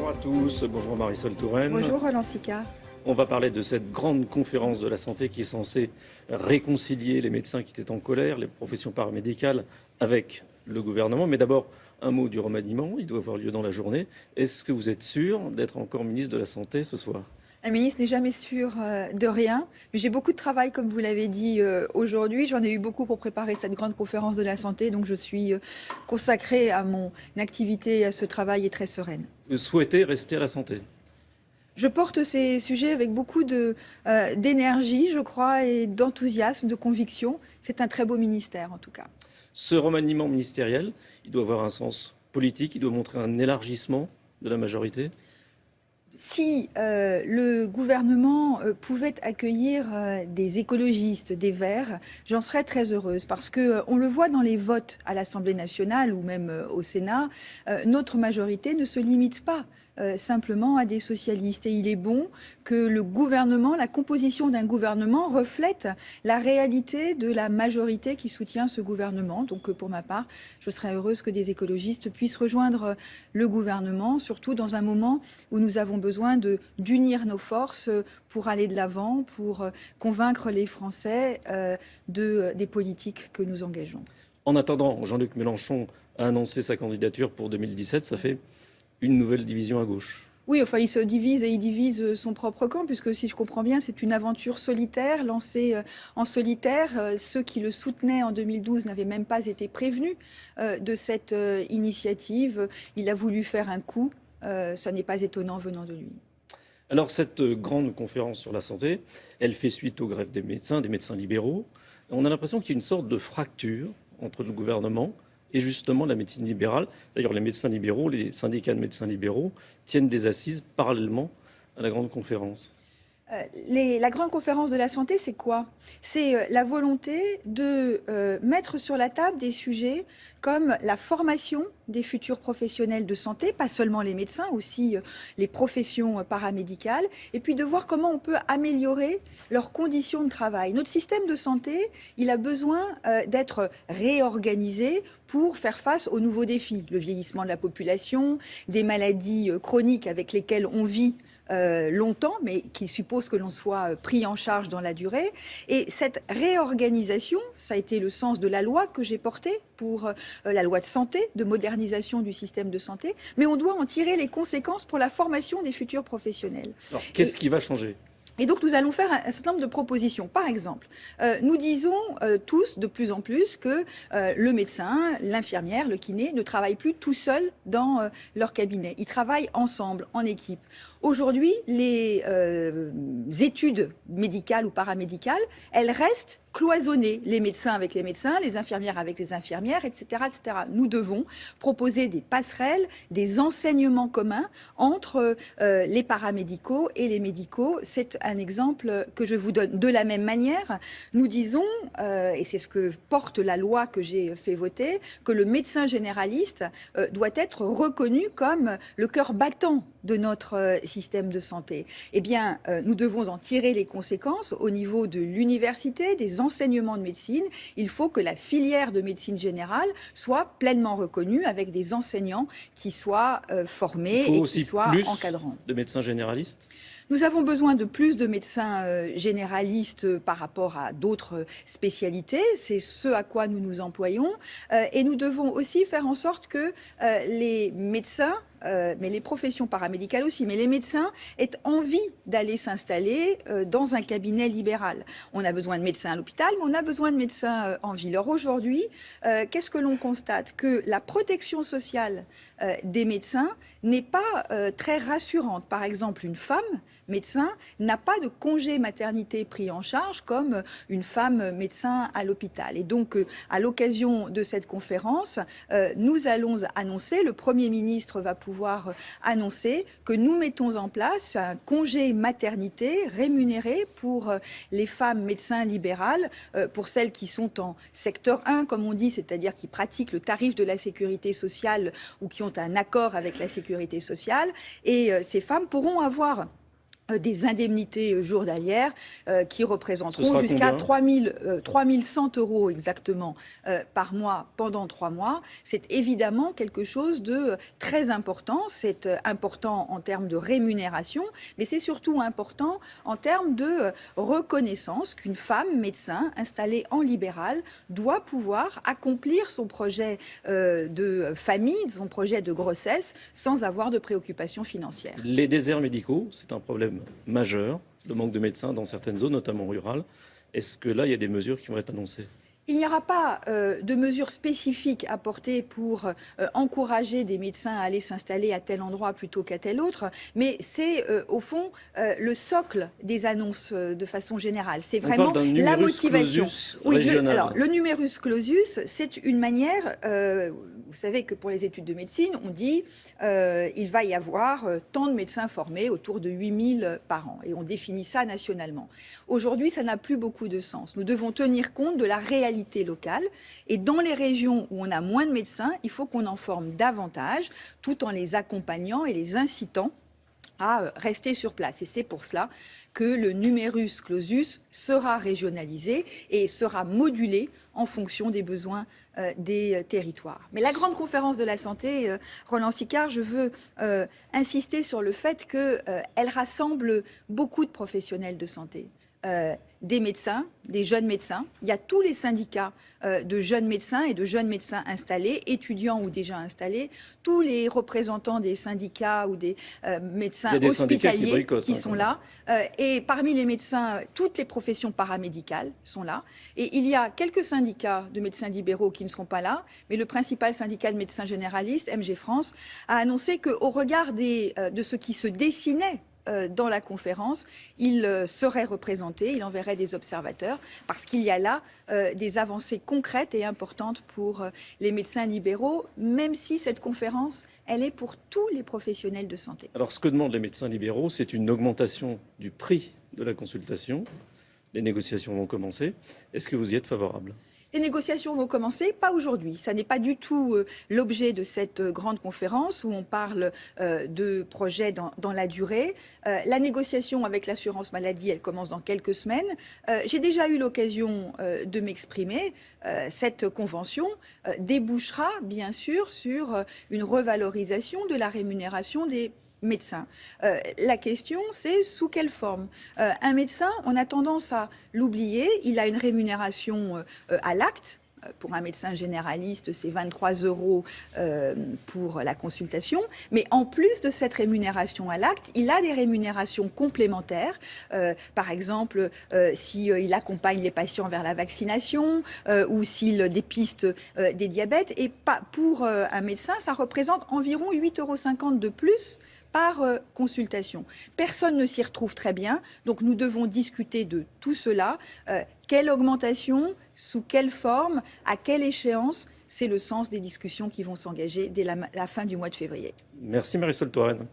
Bonjour à tous, bonjour Marisol Touraine. Bonjour Roland Sicard. On va parler de cette grande conférence de la santé qui est censée réconcilier les médecins qui étaient en colère, les professions paramédicales avec le gouvernement. Mais d'abord, un mot du remaniement, il doit avoir lieu dans la journée. Est-ce que vous êtes sûr d'être encore ministre de la Santé ce soir ? Un ministre n'est jamais sûr de rien, mais j'ai beaucoup de travail, comme vous l'avez dit aujourd'hui. J'en ai eu beaucoup pour préparer cette grande conférence de la santé, donc je suis consacrée à mon activité, à ce travail et très sereine. Vous souhaitez rester à la santé ? Je porte ces sujets avec beaucoup d'énergie, je crois, et d'enthousiasme, de conviction. C'est un très beau ministère, en tout cas. Ce remaniement ministériel, il doit avoir un sens politique, il doit montrer un élargissement de la majorité ? Si le gouvernement pouvait accueillir des écologistes, des Verts, j'en serais très heureuse parce qu'on le voit dans les votes à l'Assemblée nationale ou même au Sénat, notre majorité ne se limite pas simplement à des socialistes. Et il est bon que le gouvernement, la composition d'un gouvernement reflète la réalité de la majorité qui soutient ce gouvernement. Donc pour ma part, je serais heureuse que des écologistes puissent rejoindre le gouvernement, surtout dans un moment où nous avons besoin d'unir nos forces pour aller de l'avant, pour convaincre les Français des politiques que nous engageons. En attendant, Jean-Luc Mélenchon a annoncé sa candidature pour 2017, ça fait une nouvelle division à gauche. Oui, enfin, il se divise et il divise son propre camp, puisque si je comprends bien, c'est une aventure solitaire, lancée en solitaire. Ceux qui le soutenaient en 2012 n'avaient même pas été prévenus de cette initiative. Il a voulu faire un coup. Ça n'est pas étonnant venant de lui. Alors cette grande conférence sur la santé, elle fait suite aux grèves des médecins libéraux. On a l'impression qu'il y a une sorte de fracture entre le gouvernement et justement la médecine libérale. D'ailleurs, les médecins libéraux, les syndicats de médecins libéraux tiennent des assises parallèlement à la grande conférence. La grande conférence de la santé, c'est quoi ? C'est la volonté de mettre sur la table des sujets comme la formation des futurs professionnels de santé, pas seulement les médecins, aussi les professions paramédicales, et puis de voir comment on peut améliorer leurs conditions de travail. Notre système de santé, il a besoin d'être réorganisé pour faire face aux nouveaux défis, le vieillissement de la population, des maladies chroniques avec lesquelles on vit longtemps, mais qui suppose que l'on soit pris en charge dans la durée. Et cette réorganisation, ça a été le sens de la loi que j'ai portée pour la loi de santé, de modernisation du système de santé, mais on doit en tirer les conséquences pour la formation des futurs professionnels. Alors, qu'est-ce qui va changer ? Et donc, nous allons faire un certain nombre de propositions. Par exemple, nous disons tous de plus en plus que le médecin, l'infirmière, le kiné ne travaillent plus tout seuls dans leur cabinet. Ils travaillent ensemble, en équipe. Aujourd'hui, les études médicales ou paramédicales, elles restent cloisonnées. Les médecins avec les médecins, les infirmières avec les infirmières, etc., etc. Nous devons proposer des passerelles, des enseignements communs entre les paramédicaux et les médicaux. C'est un exemple que je vous donne. De la même manière, nous disons, et c'est ce que porte la loi que j'ai fait voter, que le médecin généraliste doit être reconnu comme le cœur battant de notre système de santé. Eh bien, nous devons en tirer les conséquences au niveau de l'université, des enseignements de médecine. Il faut que la filière de médecine générale soit pleinement reconnue avec des enseignants qui soient formés et qui soient encadrants. De médecins généralistes ? Nous avons besoin de plus de médecins généralistes par rapport à d'autres spécialités. C'est ce à quoi nous nous employons. Et nous devons aussi faire en sorte que les médecins, mais les professions paramédicales aussi, mais les médecins aient envie d'aller s'installer dans un cabinet libéral. On a besoin de médecins à l'hôpital, mais on a besoin de médecins en ville. Or aujourd'hui, qu'est-ce que l'on constate ? Que la protection sociale des médecins n'est pas très rassurante. Par exemple, une femme médecin n'a pas de congé maternité pris en charge comme une femme médecin à l'hôpital. Et donc, à l'occasion de cette conférence, nous allons annoncer, le Premier ministre va pouvoir annoncer que nous mettons en place un congé maternité rémunéré pour les femmes médecins libérales, pour celles qui sont en secteur 1, comme on dit, c'est-à-dire qui pratiquent le tarif de la sécurité sociale ou qui ont un accord avec la sécurité sociale. Et ces femmes pourront avoir des indemnités journalières qui Ce représenteront sera jusqu'à combien 3100 euros exactement par mois pendant 3 mois. C'est évidemment quelque chose de très important. C'est important en termes de rémunération, mais c'est surtout important en termes de reconnaissance qu'une femme médecin installée en libéral doit pouvoir accomplir son projet de famille, son projet de grossesse, sans avoir de préoccupations financières. Les déserts médicaux, c'est un problème majeur, le manque de médecins dans certaines zones, notamment rurales. Est-ce que là, il y a des mesures qui vont être annoncées ? Il n'y aura pas de mesures spécifiques apportées pour encourager des médecins à aller s'installer à tel endroit plutôt qu'à tel autre, mais c'est au fond le socle des annonces de façon générale. C'est vraiment la motivation. Oui, alors le numerus clausus, c'est une manière. Vous savez que pour les études de médecine, on dit il va y avoir tant de médecins formés, autour de 8000 par an, et on définit ça nationalement. Aujourd'hui, ça n'a plus beaucoup de sens. Nous devons tenir compte de la réalité locale. Et dans les régions où on a moins de médecins, il faut qu'on en forme davantage, tout en les accompagnant et les incitant à rester sur place. Et c'est pour cela que le numerus clausus sera régionalisé et sera modulé en fonction des besoins des territoires. Mais la grande conférence de la santé, Roland Sicard, je veux insister sur le fait qu'elle rassemble beaucoup de professionnels de santé. Des médecins, des jeunes médecins. Il y a tous les syndicats de jeunes médecins et de jeunes médecins installés, étudiants ou déjà installés, tous les représentants des syndicats ou des médecins hospitaliers qui sont là. Et parmi les médecins, toutes les professions paramédicales sont là. Et il y a quelques syndicats de médecins libéraux qui ne seront pas là, mais le principal syndicat de médecins généralistes, MG France, a annoncé qu'au regard de ce qui se dessinait dans la conférence, il serait représenté, il enverrait des observateurs, parce qu'il y a là des avancées concrètes et importantes pour les médecins libéraux, même si cette conférence, elle est pour tous les professionnels de santé. Alors, ce que demandent les médecins libéraux, c'est une augmentation du prix de la consultation. Les négociations vont commencer. Est-ce que vous y êtes favorable ? Les négociations vont commencer, pas aujourd'hui. Ça n'est pas du tout l'objet de cette grande conférence où on parle de projets dans la durée. La négociation avec l'assurance maladie, elle commence dans quelques semaines. J'ai déjà eu l'occasion de m'exprimer. Cette convention débouchera bien sûr sur une revalorisation de la rémunération des médecin. La question, c'est sous quelle forme ? Un médecin, on a tendance à l'oublier, il a une rémunération à l'acte. Pour un médecin généraliste, c'est 23 € pour la consultation. Mais en plus de cette rémunération à l'acte, il a des rémunérations complémentaires. Par exemple, s'il accompagne les patients vers la vaccination ou s'il dépiste des diabètes. Et pour un médecin, ça représente environ 8,50 € de plus par consultation. Personne ne s'y retrouve très bien, donc nous devons discuter de tout cela. Quelle augmentation, sous quelle forme, à quelle échéance ? C'est le sens des discussions qui vont s'engager dès la fin du mois de février. Merci Marisol Touraine.